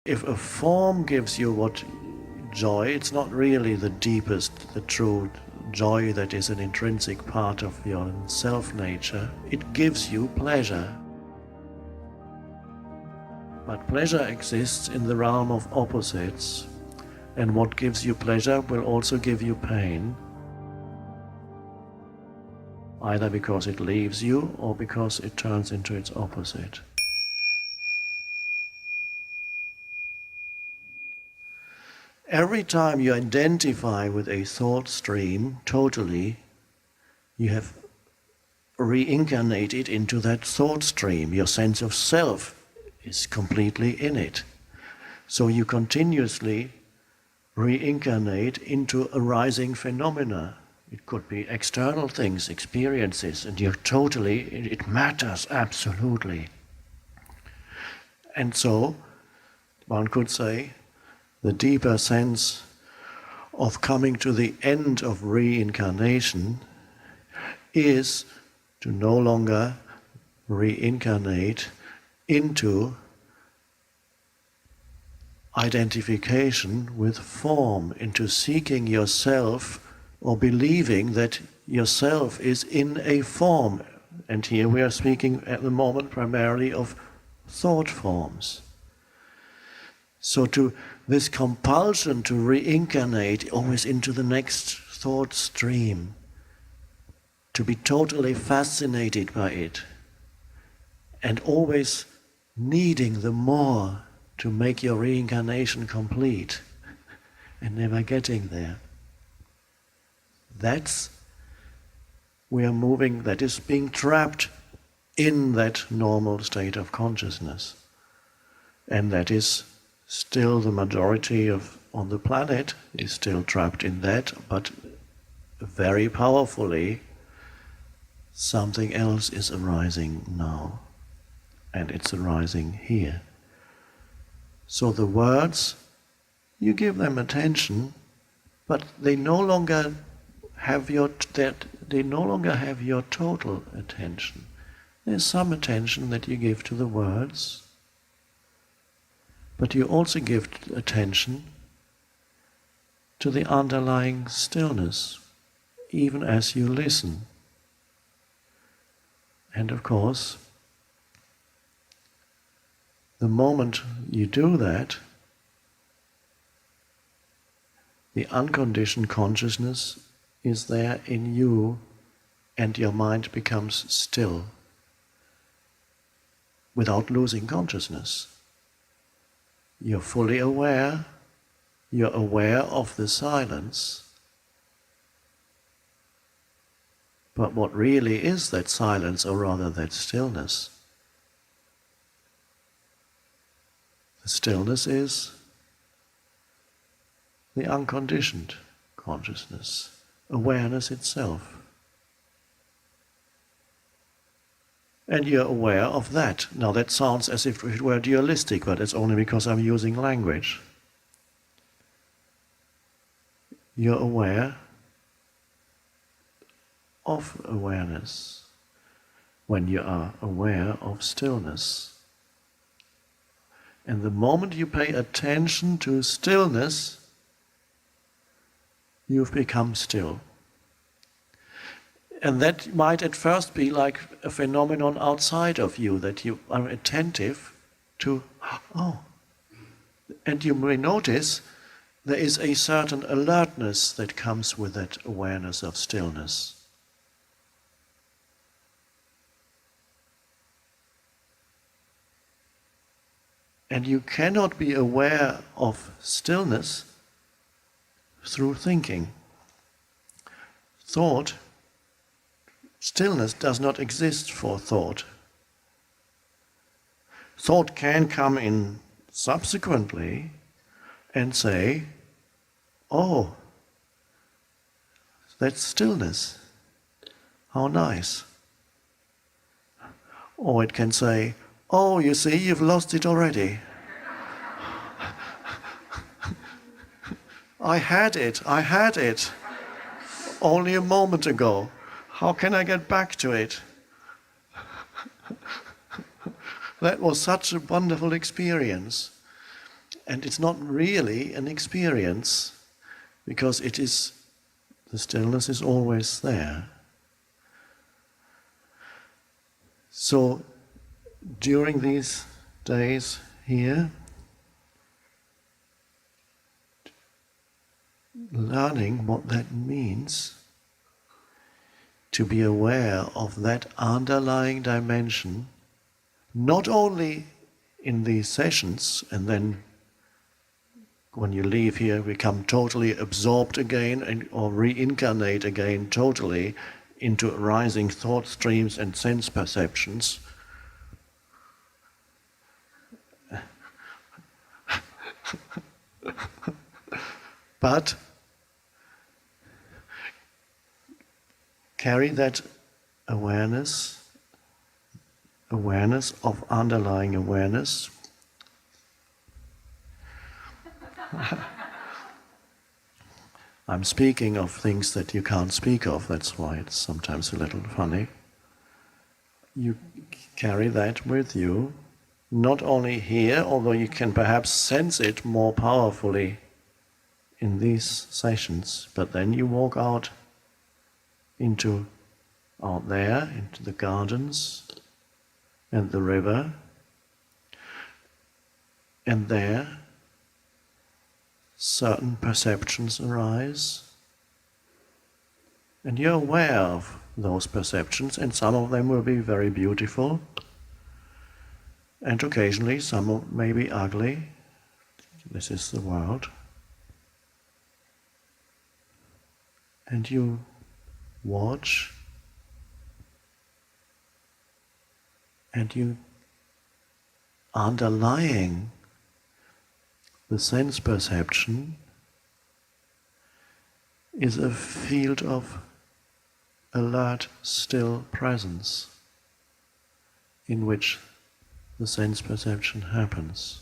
if a form gives you what joy, it's not really the deepest, the true joy that is an intrinsic part of your self-nature. It gives you pleasure. But pleasure exists in the realm of opposites, and what gives you pleasure will also give you pain, either because it leaves you or because it turns into its opposite. Every time you identify with a thought stream totally, you have reincarnated into that thought stream. Your sense of self is completely in it. So you continuously reincarnate into arising phenomena. It could be external things, experiences, and it matters absolutely. And so, one could say, the deeper sense of coming to the end of reincarnation is to no longer reincarnate into identification with form, into seeking yourself or believing that yourself is in a form. And here we are speaking at the moment primarily of thought forms. So to this compulsion to reincarnate always into the next thought stream, to be totally fascinated by it, and always needing the more to make your reincarnation complete, and never getting there. We are moving, that is being trapped in that normal state of consciousness. And that is still the majority on the planet is still trapped in that, but very powerfully something else is arising now, and it's arising here. So the words, you give them attention, but they no longer have your total attention. There's some attention that you give to the words, but you also give attention to the underlying stillness, even as you listen. And of course, the moment you do that, the unconditioned consciousness is there in you, and your mind becomes still without losing consciousness. You're fully aware, you're aware of the silence, but what really is that silence, or rather that stillness? The stillness is the unconditioned consciousness, awareness itself. And you're aware of that. Now that sounds as if it were dualistic, but it's only because I'm using language. You're aware of awareness when you are aware of stillness. And the moment you pay attention to stillness, you've become still. And that might at first be like a phenomenon outside of you, that you are attentive to, oh. And you may notice there is a certain alertness that comes with that awareness of stillness. And you cannot be aware of stillness through thinking. Stillness does not exist for thought. Thought can come in subsequently and say, oh, that's stillness. How nice. Or it can say, oh, you see, you've lost it already. I had it, only a moment ago. How can I get back to it? That was such a wonderful experience. And it's not really an experience, because the stillness is always there. So, during these days here, learning what that means, to be aware of that underlying dimension, not only in these sessions, and then when you leave here become totally absorbed again or reincarnate again totally into arising thought streams and sense perceptions. But carry that awareness of underlying awareness. I'm speaking of things that you can't speak of, that's why it's sometimes a little funny. You carry that with you, not only here, although you can perhaps sense it more powerfully in these sessions, but then you walk out there, into the gardens and the river, and there certain perceptions arise, and you're aware of those perceptions, and some of them will be very beautiful, and occasionally some may be ugly. This is the world. And you watch, and you underlying the sense perception is a field of alert, still presence in which the sense perception happens.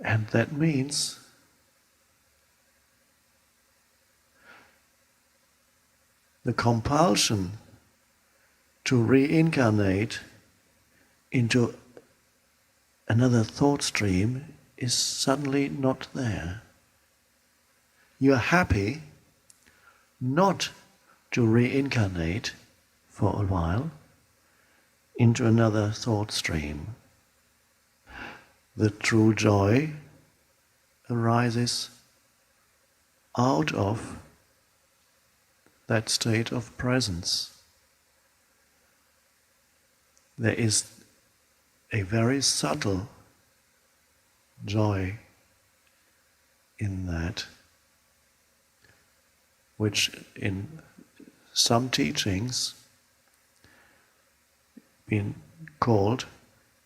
And that means the compulsion to reincarnate into another thought stream is suddenly not there. You are happy not to reincarnate for a while into another thought stream. The true joy arises out of that state of presence. There is a very subtle joy in that, which in some teachings been called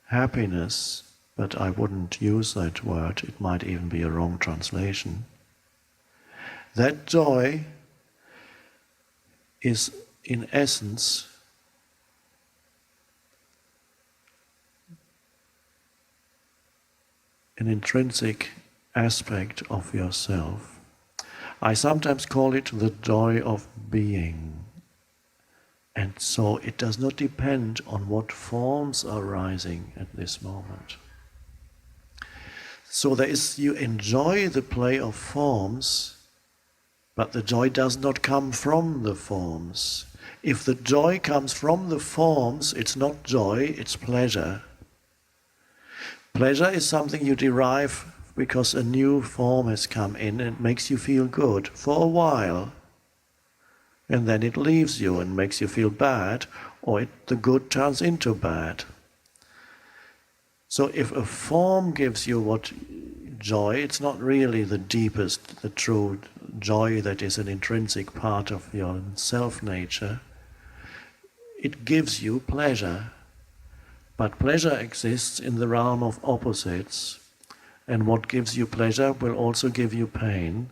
happiness, but I wouldn't use that word, it might even be a wrong translation. That joy is in essence an intrinsic aspect of yourself. I sometimes call it the joy of being. And so it does not depend on what forms are rising at this moment. So you enjoy the play of forms, but the joy does not come from the forms. If the joy comes from the forms, it's not joy, it's pleasure. Pleasure is something you derive because a new form has come in and it makes you feel good for a while. And then it leaves you and makes you feel bad, or the good turns into bad. So if a form gives you joy, it's not really the deepest, the true joy that is an intrinsic part of your self-nature. It gives you pleasure. But pleasure exists in the realm of opposites, and what gives you pleasure will also give you pain,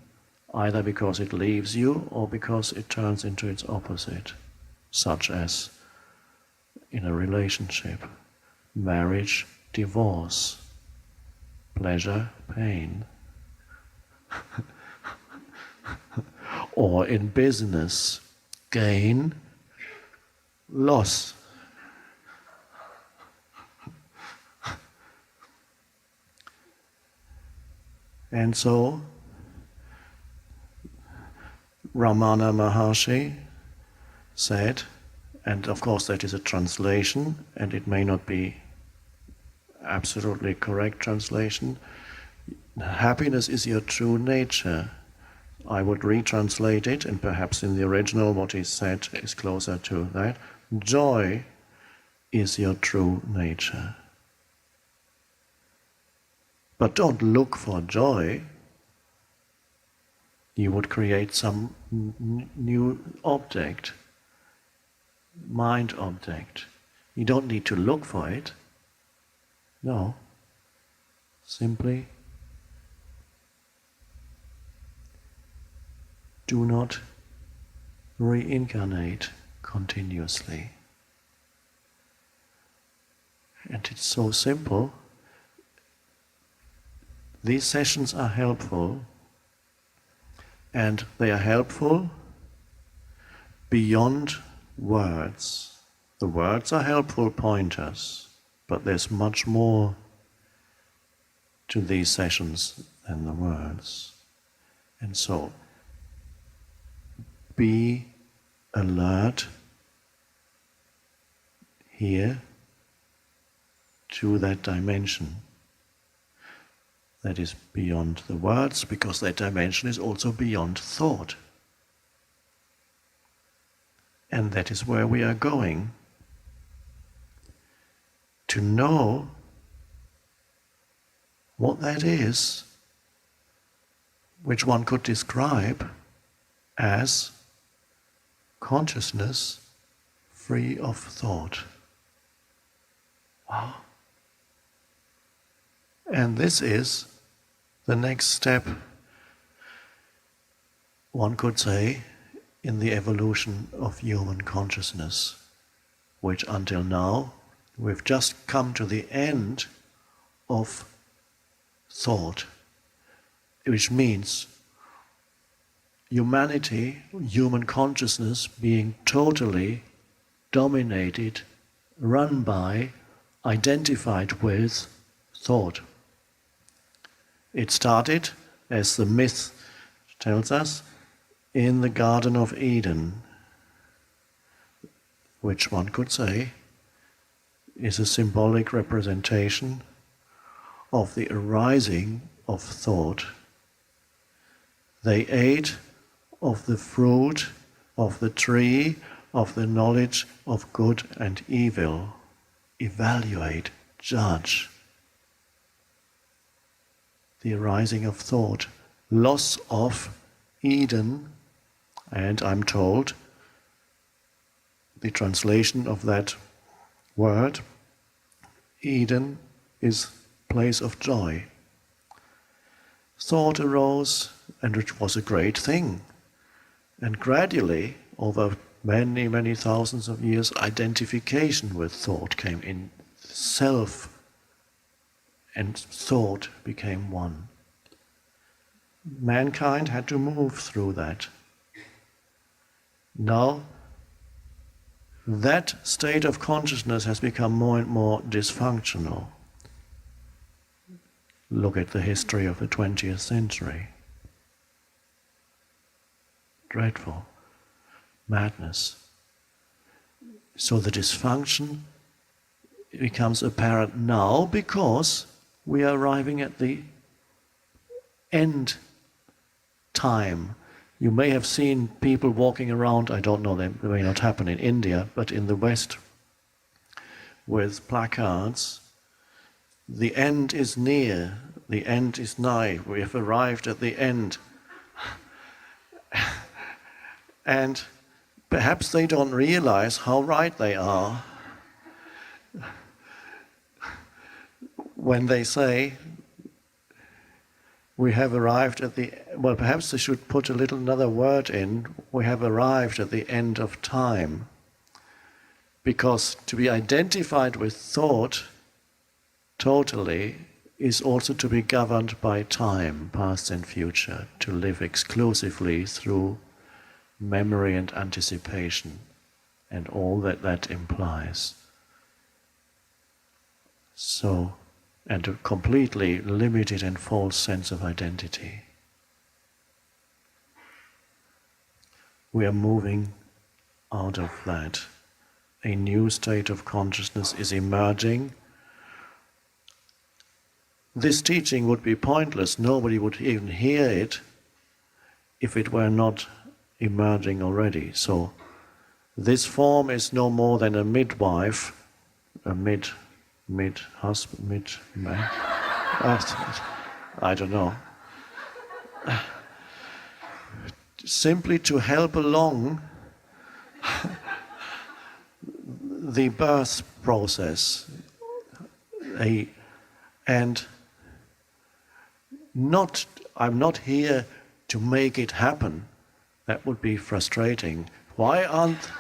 either because it leaves you or because it turns into its opposite, such as in a relationship, marriage, divorce, pleasure, pain. Or in business, gain, loss. And so, Ramana Maharshi said, and of course that is a translation, and it may not be absolutely correct translation, happiness is your true nature. I would retranslate it, and perhaps in the original what he said is closer to that. Joy is your true nature. But don't look for joy. You would create some new object, mind object. You don't need to look for it. No. Simply do not reincarnate continuously. And it's so simple. These sessions are helpful, and they are helpful beyond words. The words are helpful pointers, but there's much more to these sessions than the words. And so, be alert here to that dimension that is beyond the words, because that dimension is also beyond thought. And that is where we are going. To know what that is, which one could describe as consciousness free of thought. Wow. And this is the next step, one could say, in the evolution of human consciousness, which until now we've just come to the end of thought, which means humanity, human consciousness being totally dominated, run by, identified with thought. It started, as the myth tells us, in the Garden of Eden, which one could say is a symbolic representation of the arising of thought. They ate of the fruit of the tree of the knowledge of good and evil. Evaluate, judge. The arising of thought, loss of Eden, and I'm told the translation of that word, Eden, is place of joy. Thought arose, and it was a great thing. And gradually, over many, many thousands of years, identification with thought came in. Self and thought became one. Mankind had to move through that. Now, that state of consciousness has become more and more dysfunctional. Look at the history of the 20th century. Dreadful. Madness. So the dysfunction becomes apparent now because we are arriving at the end time. You may have seen people walking around, I don't know, that may not happen in India, but in the West, with placards, the end is near, the end is nigh, we have arrived at the end. And perhaps they don't realize how right they are when they say, we have arrived at the, well, perhaps they should put a little another word in, we have arrived at the end of time. Because to be identified with thought totally is also to be governed by time, past and future, to live exclusively through memory and anticipation. and all that that implies. So, and a completely limited and false sense of identity. We are moving out of that. A new state of consciousness is emerging. This teaching would be pointless. Nobody would even hear it if it were not emerging already. So this form is no more than a midwife, a mid-husband, mid-man. I don't know. Simply to help along the birth process, and I'm not here to make it happen. That would be frustrating. Why aren't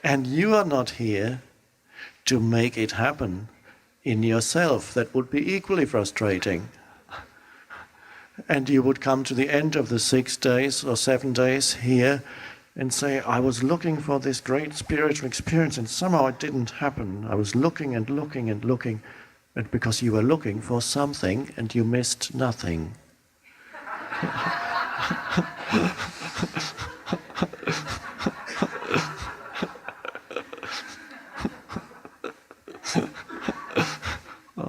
and you are not here to make it happen in yourself. That would be equally frustrating. And you would come to the end of the 6 days or 7 days here and say, I was looking for this great spiritual experience and somehow it didn't happen. I was looking and looking and looking, and because you were looking for something and you missed nothing.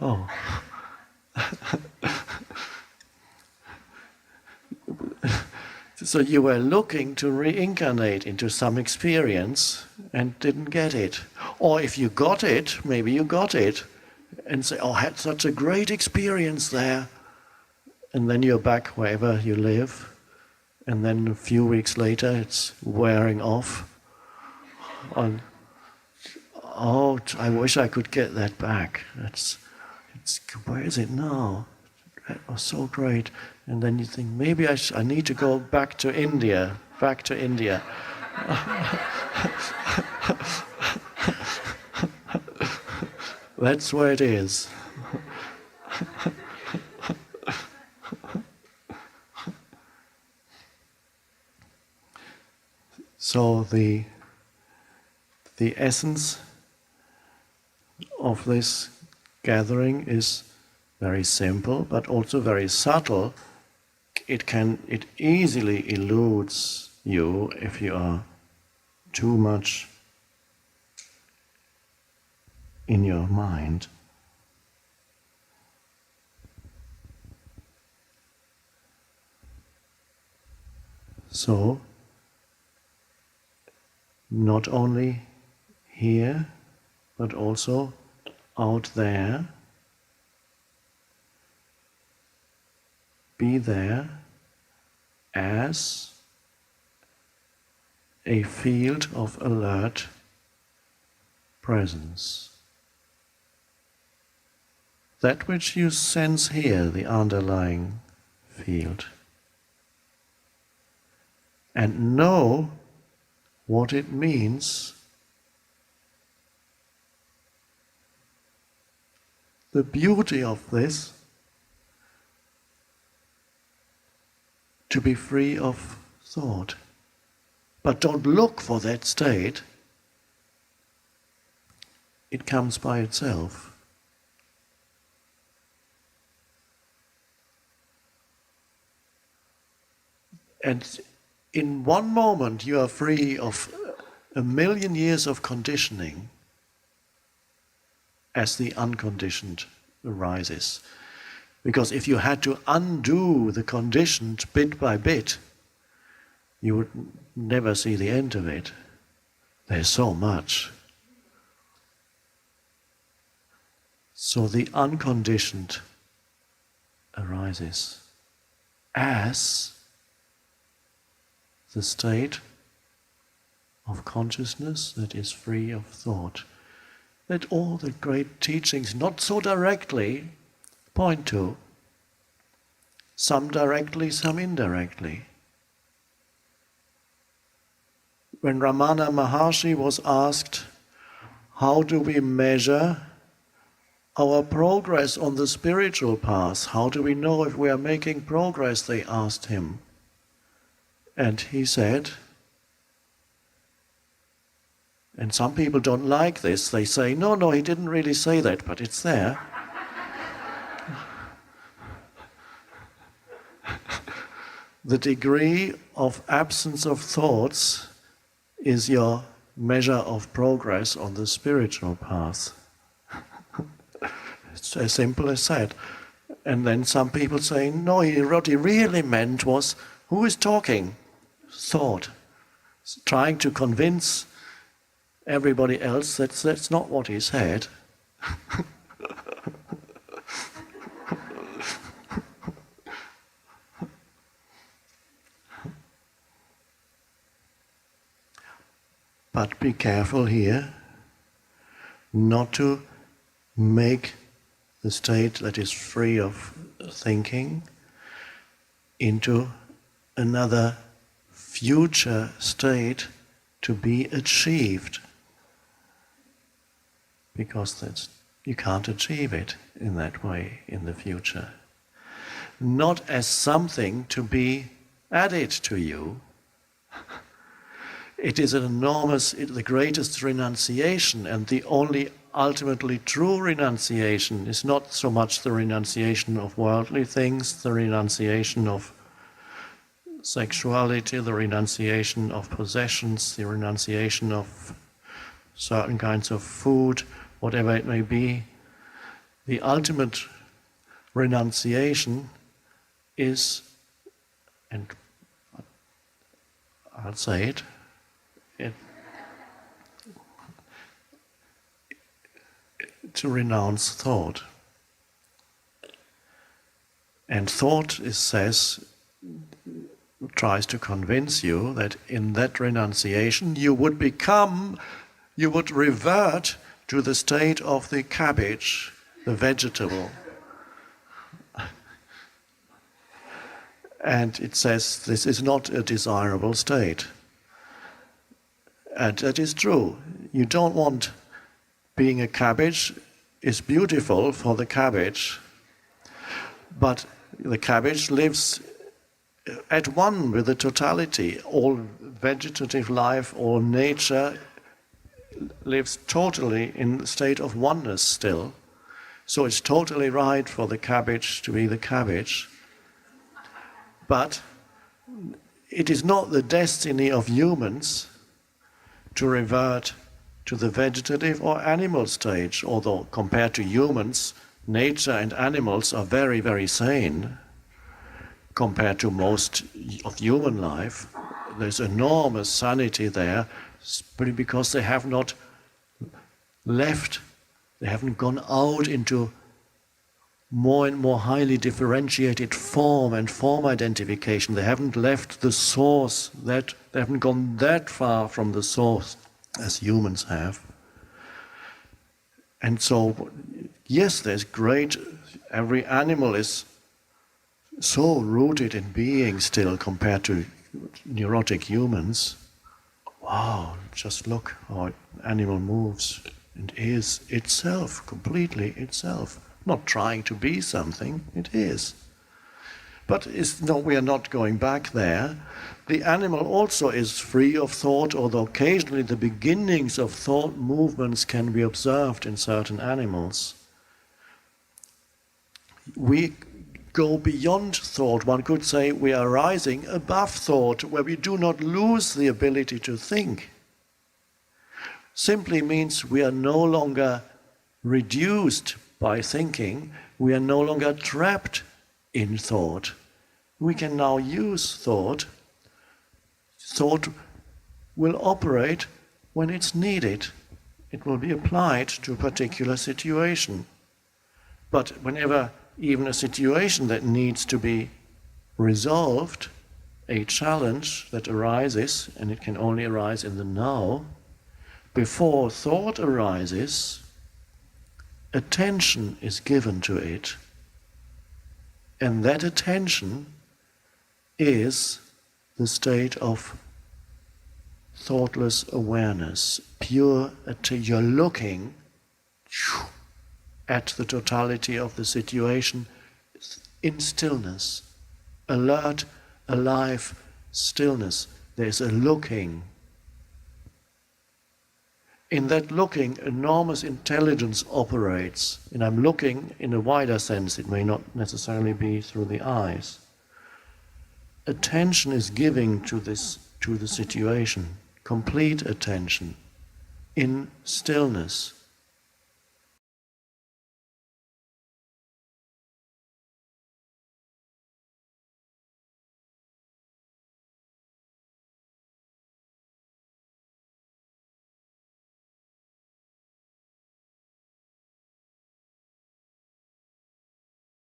Oh. So you were looking to reincarnate into some experience and didn't get it. Or if you got it, maybe you got it, and say, oh, I had such a great experience there. And then you're back wherever you live, and then a few weeks later it's wearing off. Oh, I wish I could get that back. Where is it now? That was so great. And then you think, maybe I need to go back to India. That's where it is. So the essence of this gathering is very simple, but also very subtle. It easily eludes you if you are too much in your mind. So, not only here, but also out there, be there as a field of alert presence. That which you sense here, the underlying field. And know what it means. The beauty of this, to be free of thought. But don't look for that state. It comes by itself. And in one moment you are free of 1,000,000 years of conditioning as the unconditioned arises. Because if you had to undo the conditioned bit by bit, you would never see the end of it. There's so much. So the unconditioned arises as the state of consciousness that is free of thought. That all the great teachings, not so directly, point to. Some directly, some indirectly. When Ramana Maharshi was asked, how do we measure our progress on the spiritual path. How do we know if we are making progress, they asked him. And he said, and some people don't like this, they say, no, he didn't really say that, but it's there. The degree of absence of thoughts is your measure of progress on the spiritual path. It's as simple as that. And then some people say, no, what he really meant was, who is talking? Thought. Trying to convince everybody else that that's not what he said. But be careful here not to make the state that is free of thinking into another future state to be achieved. Because you can't achieve it in that way in the future. Not as something to be added to you. It is the greatest renunciation, and the only ultimately true renunciation is not so much the renunciation of worldly things, the renunciation of sexuality, the renunciation of possessions, the renunciation of certain kinds of food, whatever it may be. The ultimate renunciation is, and I'll say it, to renounce thought. And thought tries to convince you that in that renunciation you would revert to the state of the cabbage, the vegetable. And it says this is not a desirable state. And that is true. You don't want being a cabbage. Is beautiful for the cabbage, but the cabbage lives at one with the totality. All vegetative life, all nature lives totally in the state of oneness still. So it's totally right for the cabbage to be the cabbage. But it is not the destiny of humans to revert to the vegetative or animal stage, although compared to humans, nature and animals are very, very sane compared to most of human life. There's enormous sanity there, simply because they have not left, they haven't gone out into more and more highly differentiated form and form identification. They haven't left the source, they haven't gone that far from the source as humans have. And so, yes, there's every animal is so rooted in being still compared to neurotic humans. Wow, just look how an animal moves and is itself, completely itself. Not trying to be something, it is. But we are not going back there. The animal also is free of thought, although occasionally the beginnings of thought movements can be observed in certain animals. We go beyond thought. One could say we are rising above thought, where we do not lose the ability to think. Simply means we are no longer reduced by thinking, we are no longer trapped in thought. We can now use thought. Thought will operate when it's needed. It will be applied to a particular situation. But whenever even a situation that needs to be resolved, a challenge that arises, and it can only arise in the now, before thought arises, attention is given to it. And that attention is the state of thoughtless awareness, pure. You're looking, at the totality of the situation in stillness. Alert, alive stillness. There's a looking. In that looking, enormous intelligence operates. And I'm looking in a wider sense. It may not necessarily be through the eyes. Attention is giving to the situation, complete attention, in stillness.